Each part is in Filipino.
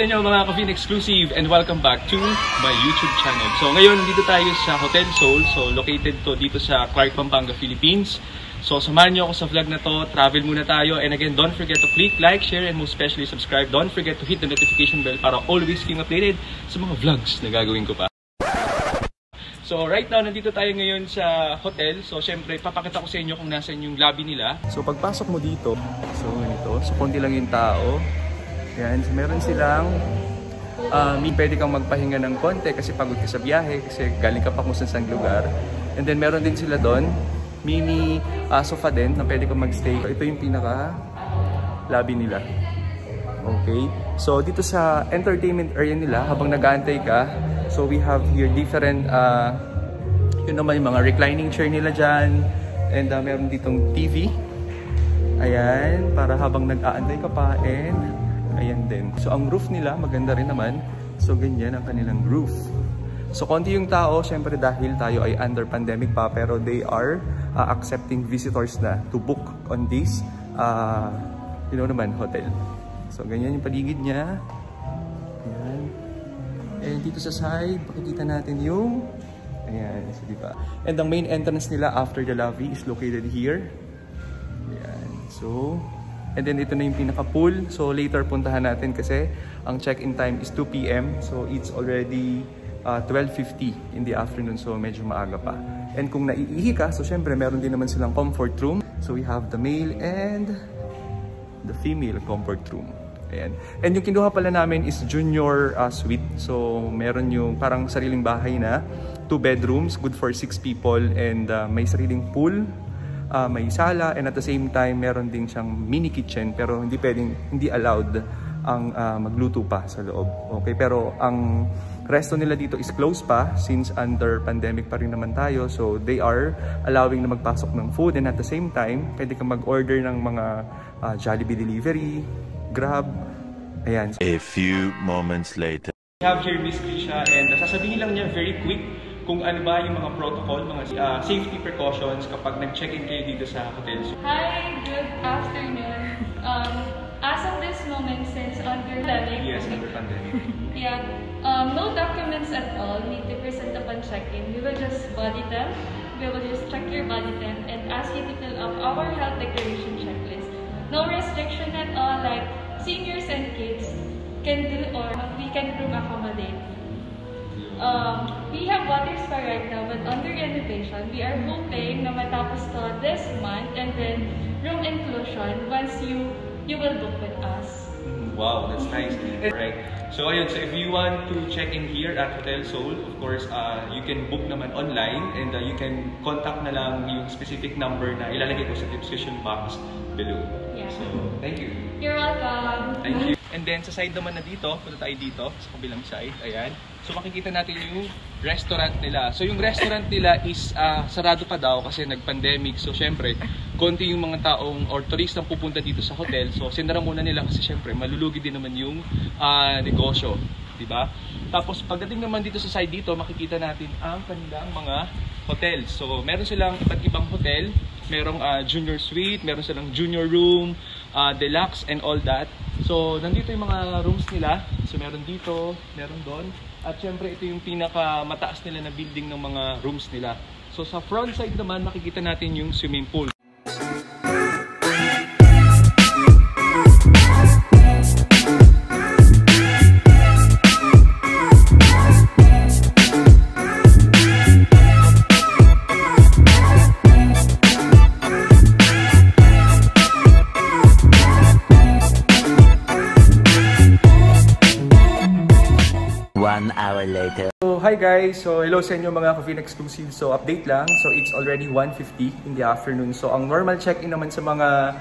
sa inyo mga Kavin Exclusive and welcome back to my YouTube channel. So ngayon dito tayo sa Hotel Soul. So located to dito sa Clark, Pampanga, Philippines. So samahan nyo ako sa vlog na to. Travel muna tayo. And again, don't forget to click like, share, and most especially subscribe. Don't forget to hit the notification bell para always being updated sa mga vlogs na gagawin ko pa. So right now, nandito tayo ngayon sa hotel. So syempre, papakita ko sa inyo kung nasan yung lobby nila. So pagpasok mo dito, so ganito. So konti lang yung tao. Yan, so meron silang pwede kang magpahinga ng konti kasi pagod ka sa biyahe kasi galing ka pa kung saan lugar. And then meron din sila doon mini sofa din na pwede kang magstay. Ito yung pinaka lobby nila. Okay, so dito sa entertainment area nila habang nag-aantay ka, so we have here different yun naman yung mga reclining chair nila dyan. And meron ditong TV. Ayan, para habang nag-aantay ka pa. And ayan din. So ang roof nila maganda rin naman. So ganyan ang kanilang roof. So konti yung tao, syempre dahil tayo ay under pandemic pa, pero they are accepting visitors na to book on this hotel. So ganyan yung paligid niya. Ayan. And dito sa side, pakikita natin yung ayan, so diba? And ang main entrance nila after the lobby is located here. Ayan. So and then ito na yung pinaka-pool. So later puntahan natin kasi ang check-in time is 2 PM. So it's already 12:50 in the afternoon. So medyo maaga pa. And kung naiihi ka, so syempre meron din naman silang comfort room. So we have the male and the female comfort room. Ayan. And yung kinuha pala namin is junior suite. So meron yung parang sariling bahay na 2 bedrooms, good for 6 people, and may sariling pool. May sala, and at the same time meron din siyang mini kitchen, pero hindi allowed ang magluto pa sa loob. Okay, pero ang resto nila dito is closed pa since under pandemic pa rin naman tayo. So they are allowing na magpasok ng food, and at the same time pwede kang mag-order ng mga Jollibee delivery, Grab. Ayan. A few moments later. We have here Miss Krisha, and sasabihin lang niya very quick kung ano ba yung mga protocol, mga safety precautions kapag nag-check-in kayo dito sa hotel. Hi, good afternoon. As of this moment, since under pandemic, yes, under pandemic. Yeah, no documents at all need to present upon check-in. We will just body them. We will just check your body temp and ask you to fill up our health declaration checklist. No restriction at all, like seniors and kids can do, or we can room accommodate. We have water spa right now, but under renovation, we are hoping na matapos to this month, and then room inclusion once you will book with us. Wow, that's nice. Alright. So ayun, so if you want to check in here at Hotel Soul, of course, you can book naman online, and you can contact na lang yung specific number na ilalagay ko sa description box below. Yeah. So, thank you. You're welcome. Thank you. And then sa side naman na dito, punta tayo dito sa kabilang side. Ayan. So makikita natin yung restaurant nila. So yung restaurant nila is sarado pa daw kasi nag-pandemic. So syempre, konti yung mga taong or turistang pupunta dito sa hotel. So sinara muna nila kasi syempre malulugi din naman yung negosyo, 'di ba? Tapos pagdating naman dito sa side dito, makikita natin ang kanilang mga hotel. So meron silang iba't ibang hotel. Merong junior suite, meron silang junior room, deluxe and all that. So nandito yung mga rooms nila. So meron dito, meron doon. At syempre ito yung pinaka mataas nila na building ng mga rooms nila. So sa front side naman makikita natin yung swimming pool. Later. So hi guys, so hello sa inyo mga Kavin Exclusive. So update lang, so it's already 1:50 in the afternoon. So ang normal check-in naman sa mga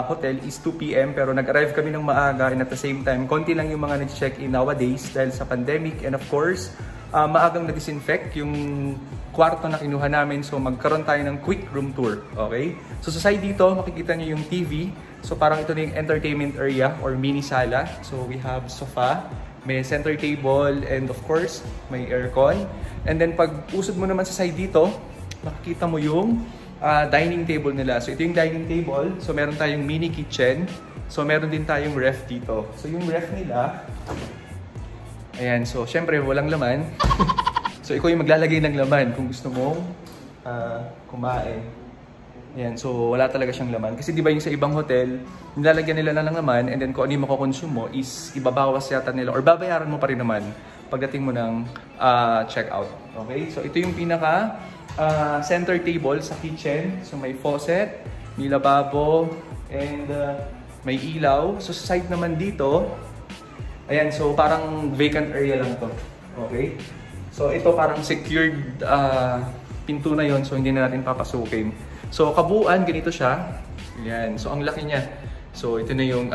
hotel is 2 PM, pero nag-arrive kami ng maaga, and at the same time konti lang yung mga nag-check-in nowadays dahil sa pandemic. And of course, maagang na-disinfect yung kwarto na kinuha namin, so magkaroon tayo ng quick room tour. Okay, so sa side dito makikita nyo yung TV. So parang ito na yung entertainment area or mini sala. So we have sofa, may center table, and of course, may aircon. And then pag usod mo naman sa side dito, makikita mo yung dining table nila. So ito yung dining table. So meron tayong mini kitchen. So meron din tayong ref dito. So yung ref nila, ayan, so syempre walang laman. So ikaw yung maglalagay ng laman kung gusto mong kumain. Ayan, so wala talaga siyang laman. Kasi di ba yung sa ibang hotel, nilalagyan nila ng laman and then kung ano yung makukonsume mo is ibabawas yata nila or babayaran mo pa rin naman pagdating mo ng checkout. Okay? So ito yung pinaka center table sa kitchen. So may faucet, may lababo, and may ilaw. So sa side naman dito, ayan, so parang vacant area lang to. Okay? So ito parang secured pinto na yon, so hindi na natin papasukin. So kabuuan, ganito siya. Ayan, so ang laki niya. So ito na yung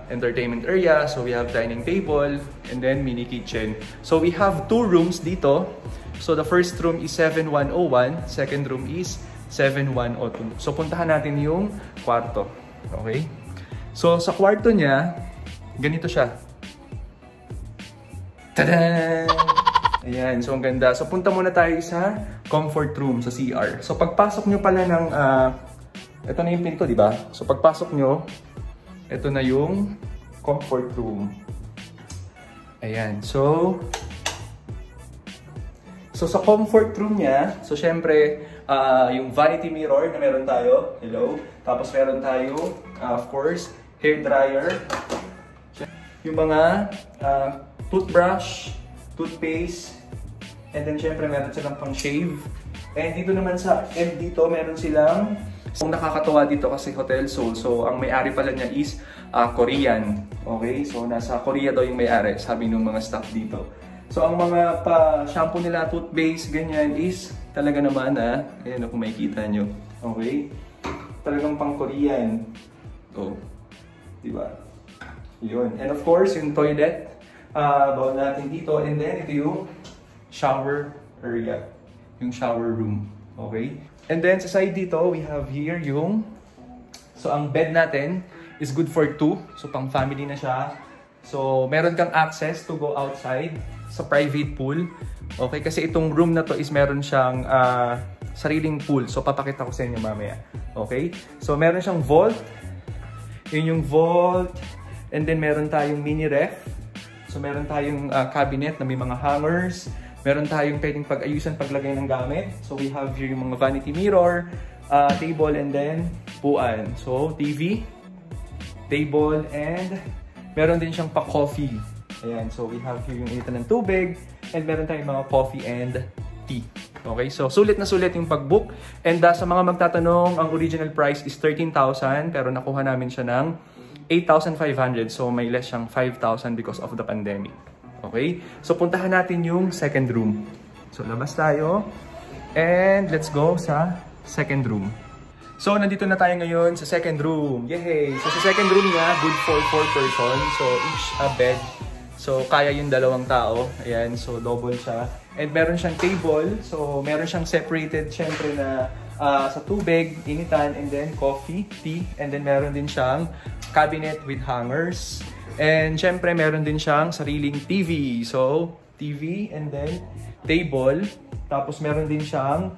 entertainment area. So we have dining table and then mini kitchen. So we have 2 rooms dito. So the first room is 7101, second room is 7102. So puntahan natin yung kwarto. Okay? So sa kwarto niya, ganito siya. Tada! Ayan, so ang ganda. So punta muna tayo sa comfort room, sa CR. So pagpasok nyo pala ng, ito na yung pinto, di ba? So pagpasok nyo, ito na yung comfort room. Ayan, so sa comfort room niya, so syempre, yung vanity mirror na meron tayo, hello. Tapos meron tayo, of course, hair dryer. Yung mga toothbrush, toothpaste, and then syempre meron silang pang shave. And dito naman sa end dito, meron silang, kung nakakatawa dito kasi Hotel Seoul, so ang may-ari pala niya is Korean. Okay, so nasa Korea daw yung may-ari, sabi ng mga staff dito. So ang mga pa-shampoo nila, toothpaste, ganyan is talaga naman ayan kung makikita nyo. Okay, talagang pang Korean. Oh, diba? Yun. And of course, yung toilet, bawal natin dito. And then, ito yung shower area. Yung shower room. Okay? And then, sa side dito, we have here yung... So, ang bed natin is good for 2. So, pang family na siya. So, meron kang access to go outside sa private pool. Okay? Kasi itong room na to is meron siyang sariling pool. So, papakita ko sa inyo mamaya. Okay? So, meron siyang vault. Yun yung vault. And then, meron tayong mini ref. So, meron tayong cabinet na may mga hangers. Meron tayong pwedeng pag-ayusan, paglagay ng gamit. So, we have here yung mga vanity mirror, table, and then puan. So, TV, table, and meron din siyang pa-coffee. Ayan, so we have here yung initan ng tubig, and meron tayong mga coffee and tea. Okay, so sulit na sulit yung pag-book. And sa mga magtatanong, ang original price is 13,000, pero nakuha namin siya ng 8,500. So, may less siyang 5,000 because of the pandemic. Okay? So, puntahan natin yung second room. So, labas tayo. And let's go sa second room. So, nandito na tayo ngayon sa second room. Yay! So, sa second room niya, good for 4 person. So, each bed. So, kaya yung 2 tao. Ayan. So, double siya. And meron siyang table. So, meron siyang separated, syempre, na sa tubig, initan, and then coffee, tea. And then, meron din siyang cabinet with hangers. And syempre, meron din siyang sariling TV. So, TV and then table. Tapos, meron din siyang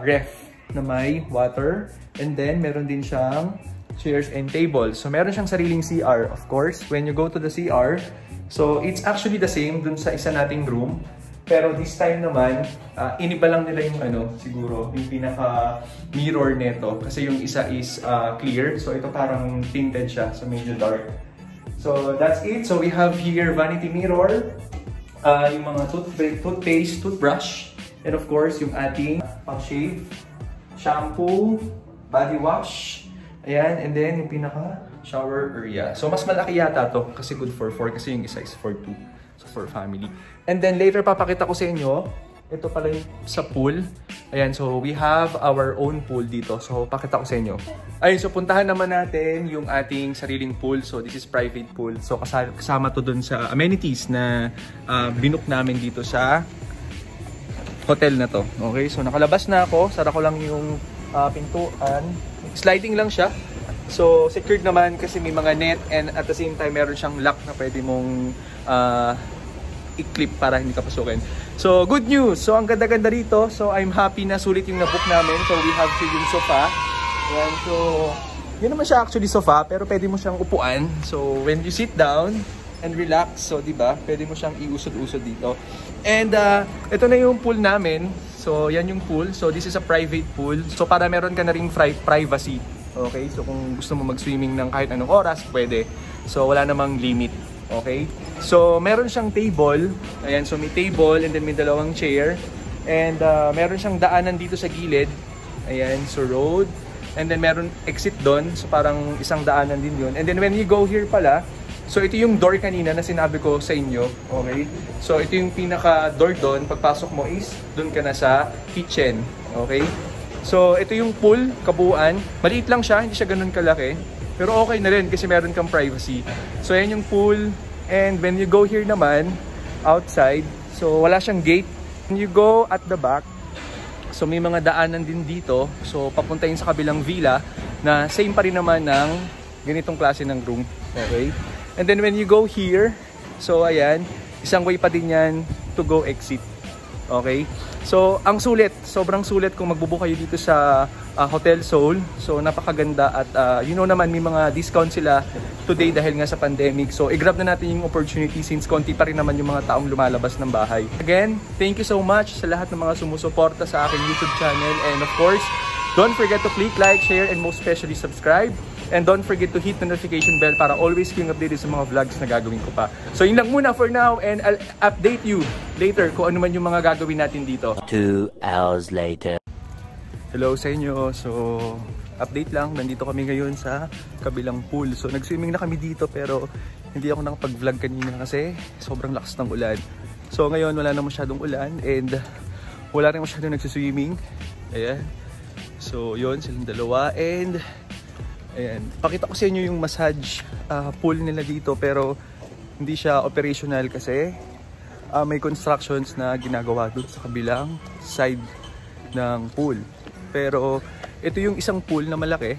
ref na may water. And then, meron din siyang chairs and tables. So, meron siyang sariling CR, of course. When you go to the CR, so, it's actually the same dun sa isa nating room. Pero this time naman, iniba lang nila yung siguro, yung pinaka-mirror neto. Kasi yung isa is clear. So, ito parang tinted siya. So, medyo dark. So, that's it. So, we have here vanity mirror, yung mga toothpaste, toothbrush, and of course, yung ating pang-shave, shampoo, body wash, ayan, and then yung pinaka-shower area. So, mas malaki yata to kasi good for 4 kasi yung isa is for 2. So, for family. And then, later papakita ko sa inyo, ito pala yung sa pool. Ayan, so we have our own pool dito. So, pakita ko sa inyo. Ayun, so puntahan naman natin yung ating sariling pool. So, this is private pool. So, kasama to dun sa amenities na binook namin dito sa hotel na to. Okay, so nakalabas na ako. Sara ko lang yung pintuan. Sliding lang siya. So, secured naman kasi may mga net and at the same time, meron siyang lock na pwede mong i-clip para hindi ka pasukin. So, good news! So, ang ganda-ganda rito. So, I'm happy na sulit yung nabook namin. So, we have here yung sofa. Ayan, so, Yun naman siya actually sofa, pero pwede mo siyang upuan. So when you sit down and relax, so diba, pwede mo siyang iusod-usod dito. And ito na yung pool namin. So yan yung pool. So this is a private pool. So para meron ka na ring privacy. Okay, so kung gusto mo mag-swimming ng kahit anong oras, pwede. So wala namang limit. Okay, so meron siyang table. Ayan, so may table and then may dalawang chair. And meron siyang daanan dito sa gilid. Ayan, so road. And then meron exit doon, so parang isang daanan din yun. And then when you go here pala, so ito yung door kanina na sinabi ko sa inyo, okay? So ito yung pinaka door doon, pagpasok mo is doon ka na sa kitchen, okay? So ito yung pool, kabuuan. Maliit lang siya, hindi siya ganun kalaki. Pero okay na rin kasi meron kang privacy. So yan yung pool. And when you go here naman, outside, so wala siyang gate. When you go at the back, so may mga daanan din dito. So papunta yun sa kabilang villa na same pa rin naman ng ganitong klase ng room. Okay? And then when you go here, so ayan, isang way pa din yan to go exit. Okay? So ang sulit, sobrang sulit kung magbubook kayo dito sa Hotel Seoul. So napakaganda at you know naman may mga discount sila today dahil nga sa pandemic. So i-grab na natin yung opportunity since konti pa rin naman yung mga taong lumalabas ng bahay. Again, thank you so much sa lahat ng mga sumusuporta sa aking YouTube channel. And of course, don't forget to click like, share, and most especially subscribe. And don't forget to hit the notification bell para always kayong updated sa mga vlogs na gagawin ko pa. So yun lang muna for now and I'll update you later kung ano man yung mga gagawin natin dito. 2 hours later. Hello sa inyo. So update lang, nandito kami ngayon sa kabilang pool. So nag-swimming na kami dito pero hindi ako nakapag-vlog kanina kasi sobrang lakas ng ulan. So ngayon wala na masyadong ulan and wala rin masyadong nagsiswimming. Ayan. So yun, silang dalawa and ayan, pakita ko sa inyo yung massage pool nila dito pero hindi siya operational kasi may constructions na ginagawa doon sa kabilang side ng pool. Pero ito yung isang pool na malaki,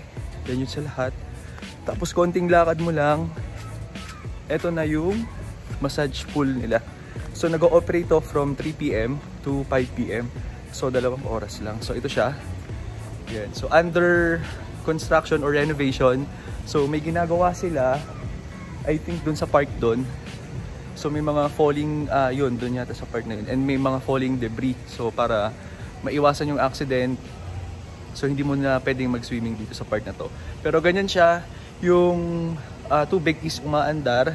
yan yun sa lahat. Tapos konting lakad mo lang, ito na yung massage pool nila. So nag-ooperate from 3 PM to 5 PM. So 2 oras lang. So ito siya. Yan. So under construction or renovation. So may ginagawa sila, I think dun sa park dun. So may mga falling, yun, dun yata sa park na yun. And may mga falling debris. So para maiwasan yung accident. So hindi mo na pwedeng mag-swimming dito sa part na to. Pero ganyan siya, yung tubig is umaandar,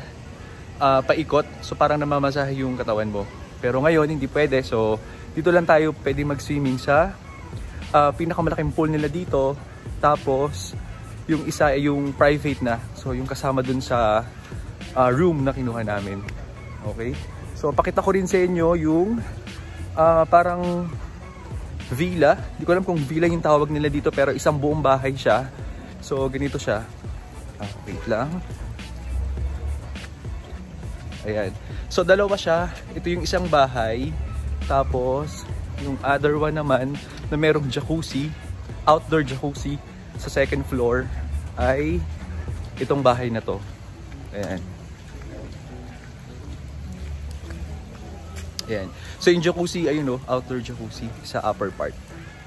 paikot. So parang namamasahe yung katawan mo. Pero ngayon hindi pwede. So dito lang tayo pwedeng mag-swimming sa pinakamalaking pool nila dito. Tapos yung isa ay yung private na. So yung kasama dun sa room na kinuha namin. Okay? So pakita ko rin sa inyo yung parang villa. Hindi ko alam kung villa yung tawag nila dito pero isang buong bahay siya. So ganito siya. Wait lang. Ayan. So dalawa siya. Ito yung isang bahay. Tapos yung other one naman na merong jacuzzi, outdoor jacuzzi sa second floor ay itong bahay na to. Ayan. Ayan. So yung jacuzzi, ayun o, outdoor jacuzzi sa upper part.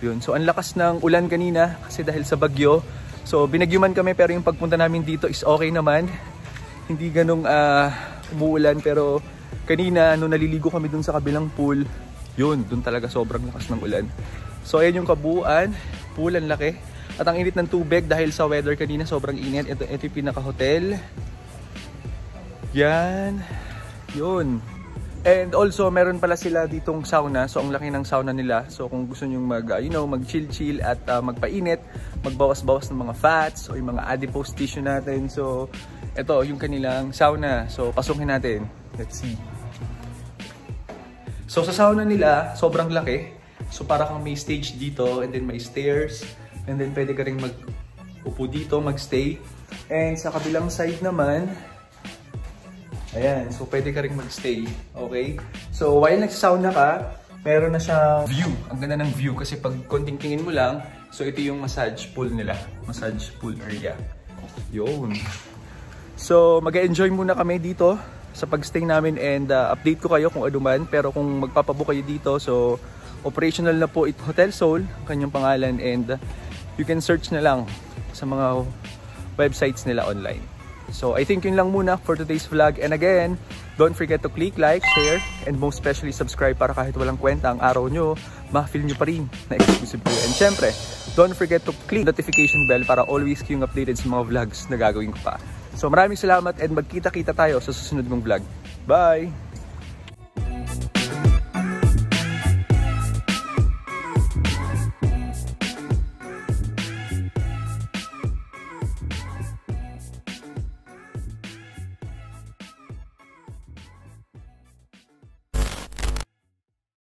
Yun. So ang lakas ng ulan kanina kasi dahil sa bagyo. So binagyuman kami pero yung pagpunta namin dito is okay naman. Hindi ganong umuulan pero kanina nung naliligo kami dun sa kabilang pool, yun, dun talaga sobrang lakas ng ulan. So ayan yung kabuuan, pool ang laki. At ang init ng tubig dahil sa weather kanina sobrang init. Ito yung pinaka-hotel. Yan. Yun. And also, meron pala sila ditong sauna. So, ang laki ng sauna nila. So, kung gusto nyo mag-chill-chill at magpainit, magbawas-bawas ng mga fats o yung mga adipose tissue natin. So, ito, yung kanilang sauna. So, pasukin natin. Let's see. So, sa sauna nila, sobrang laki. So, para kang may stage dito and then may stairs. And then, pwede ka rin mag-upo dito, mag-stay. And sa kabilang side naman, ayan, so pwede ka rin mag-stay, okay? So while nagsasauna ka, meron na siyang view. Ang ganda ng view kasi pag konting tingin mo lang, so ito yung massage pool nila. Massage pool area. Yun. So mag-enjoy muna kami dito sa pag-stay namin and update ko kayo kung ano man. Pero kung magpapabook kayo dito, so operational na po Hotel Seoul, kanyang pangalan. And you can search na lang sa mga websites nila online. So I think yun lang muna for today's vlog. And again, don't forget to click like, share, and most especially subscribe para kahit walang kwenta ang araw nyo, ma-feel nyo pa rin na exclusive ko. And syempre, don't forget to click notification bell para always kayong updated sa mga vlogs na gagawin ko pa. So maraming salamat and magkita-kita tayo sa susunod mong vlog. Bye!